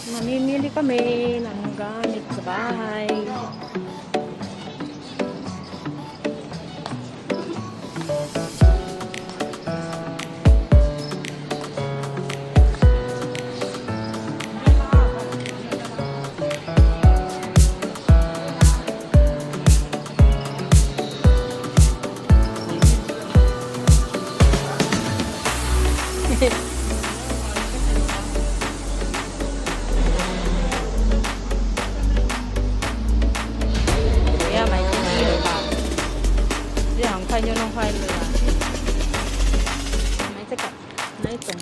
Mamimili kami ng gamit sa bahay. Yeah, may tinilo pa. Diyan, kanyo ng file nila. May teka. Na itong.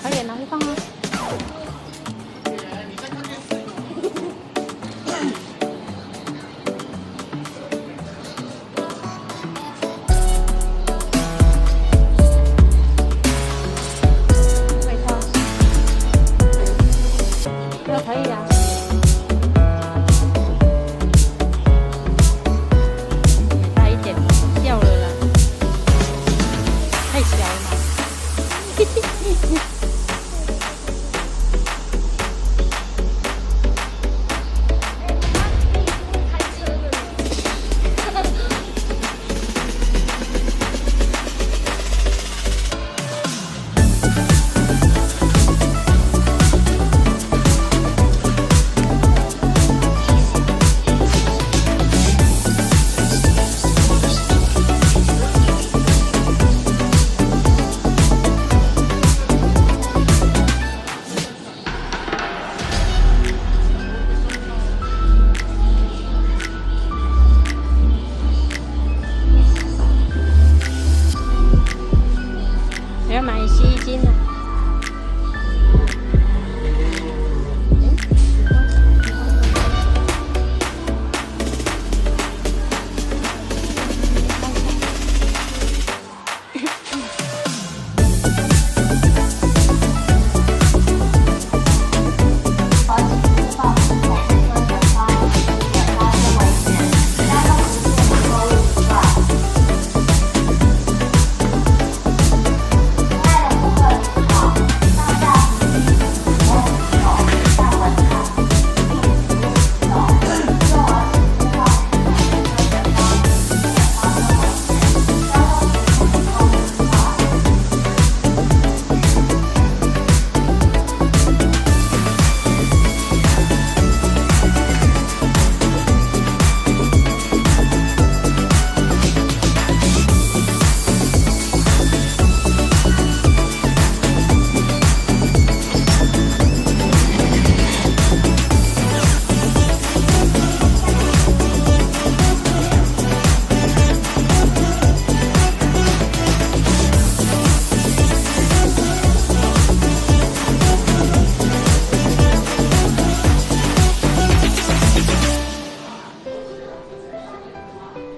Ayan, nakita nga.可以啊。大一点，掉了啦，太小了嘛。我要买洗衣精了。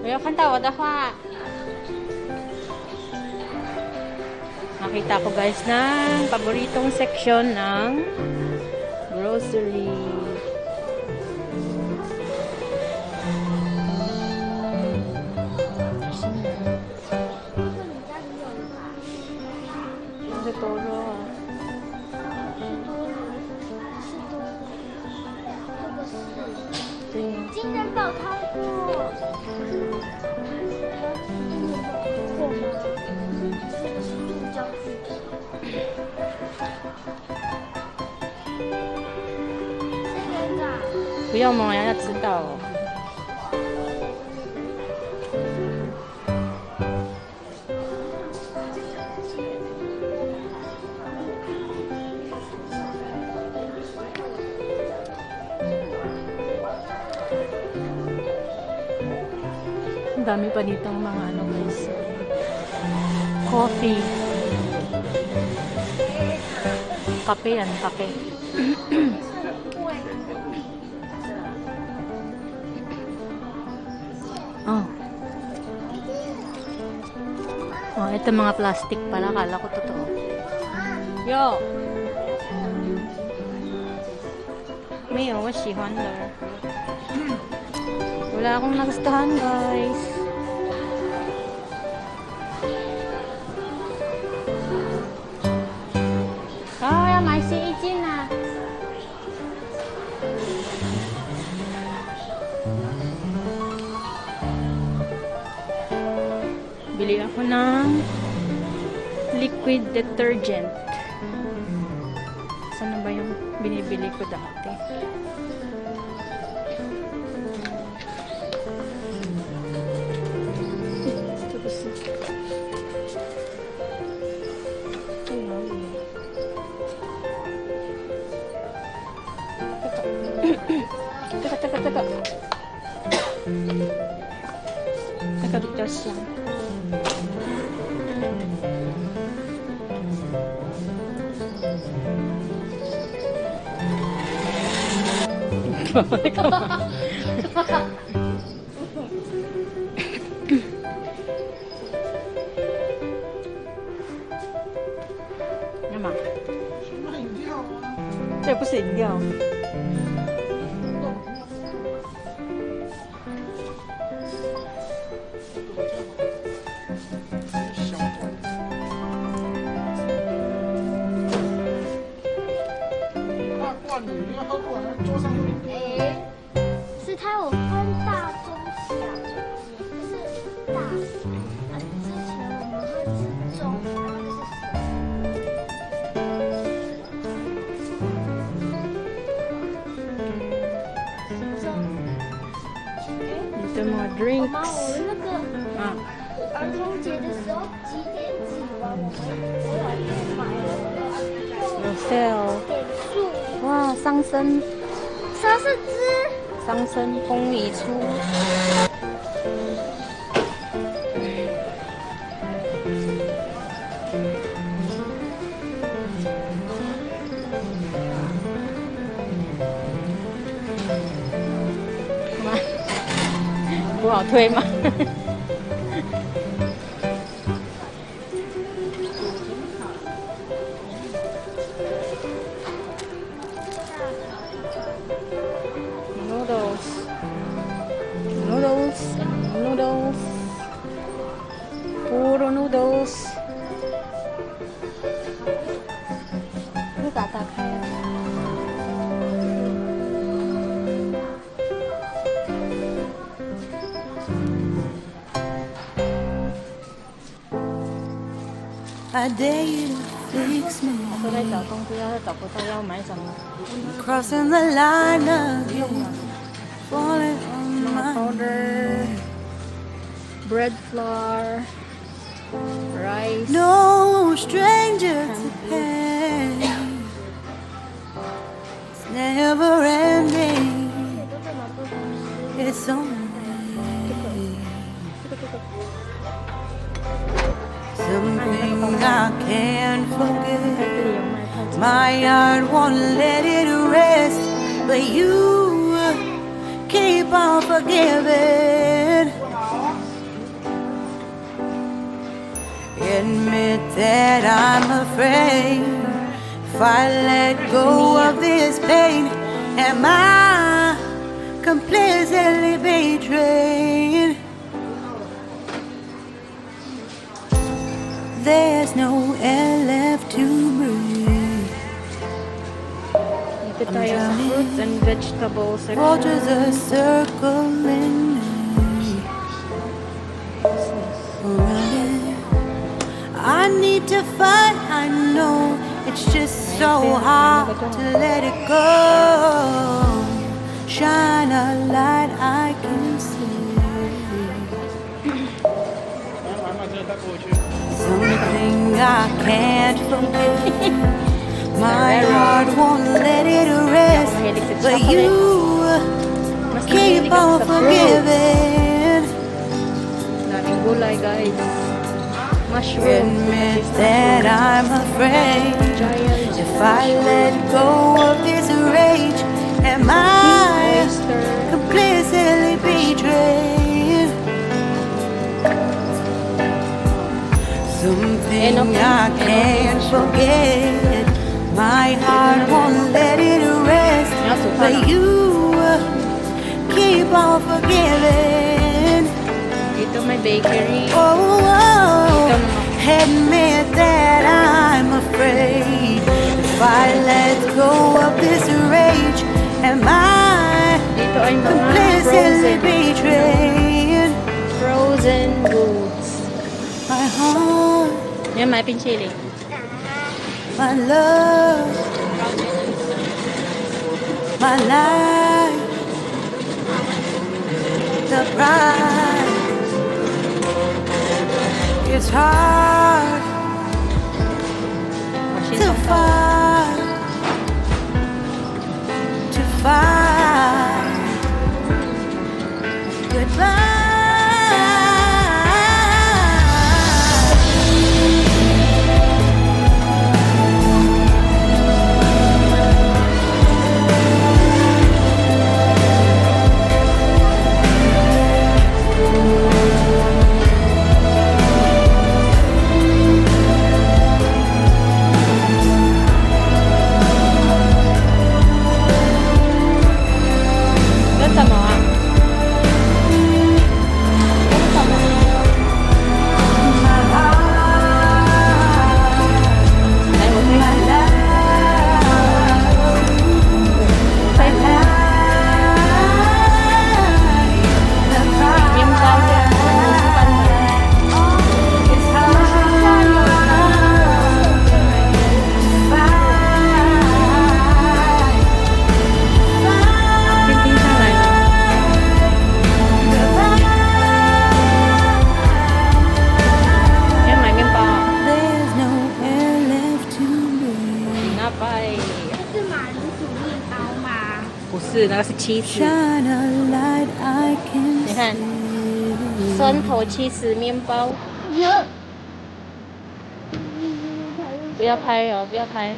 有看到我的画。Nakita ko guys ng paboritong section ng grocery. Ito todo. 金人宝开过。不要吗？要知道哦。Ang dami pa ditong mga ano guys. Coffee. Kape yan, kape. Oh. Oh, ito mga plastic pala. Kala ko totoo. Yo! 没有我喜欢的。Wala akong nagustuhan, guys. Oh, 要买洗衣精啊！ Bili ako ng liquid detergent. Saan na ba yung binibili ko dati? Teka. Nakabigtas lang.干嘛？这不是饮料。是它有分大、中、小，是大。之前我们会吃中，那个是中。Ito mga drinks. 妈，我们那个啊，儿童节的时候几点几完，我有去买了有 sale。点数。哇，桑葚，啥是汁？桑葚蜂蜜醋。不好推吗？noodles, puro noodles. 你把它打开啊。 I dare you to fix me. 我在找东西，要是找不到要买什么？ Crossing the line again, falling on my powder, bread flour, rice. no stranger to pain. It's never ending. It's only something I can't forget. 这里有卖泡菜。 My heart won't let it rest, but you keep on forgiving. Admit that I'm afraid if I let go of this pain, am I completely betrayed? There's no air left to breathe. Dito tayo sa fruits and vegetable Waters section. are circling me. Running. I need to fight. I know it's just so hard to let it go. Shine a light I can see. Something I can't forget. My heart won't let it rest, but you Mas keep mahilig ako on sa fruits. forgiving. Daming gulay, guys. Mushroom. Admit that I'm afraid Giant. if I let go of this rage, am I Oyster. completely betrayed? Something I can't forget. My heart won't let it rest, but you keep on forgiving. Dito may bakery. Oh, admit that I'm afraid if I let go of this rage, am I Dito ay mga completely betrayed frozen goods. my heart, Yan, may pinchili. my love, my life, the price. It's hard to find, goodbye. That's some more. There's no air left to breathe. 是马铃薯面包吗？不是，那个是起司。 Shine a light I can 你看 see. 酸头起司面包。有。不要拍哦，不要拍。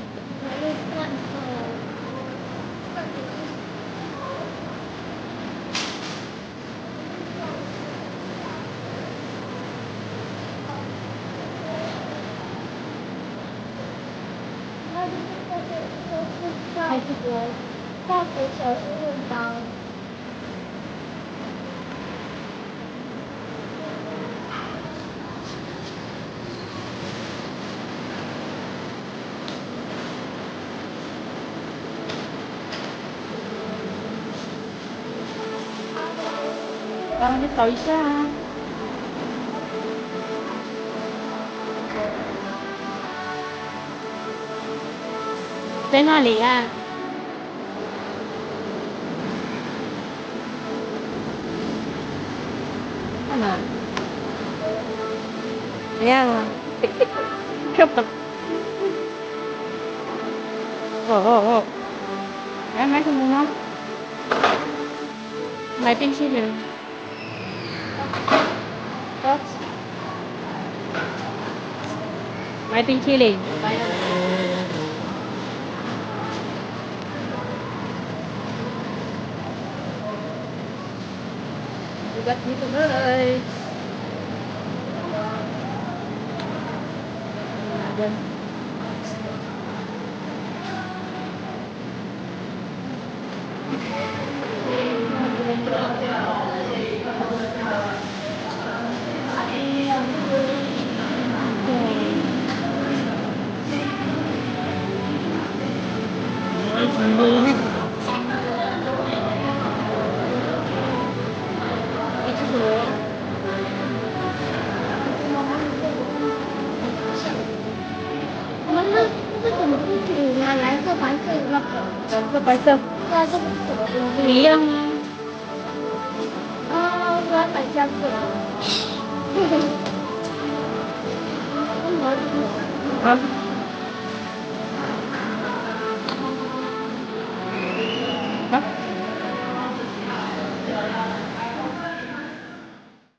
还是个大福小心面包。你找一下啊。在哪里啊？干嘛？怎样啊？看不。哦。来买什么呢？买冰淇淋。买冰淇淋。Buat gitu guys. Dan我们那怎么不煮呢？蓝色、白色那个。蓝色、白色对啊，这不是什么东西？一样啊。啊，我要买香水。为什么？啊。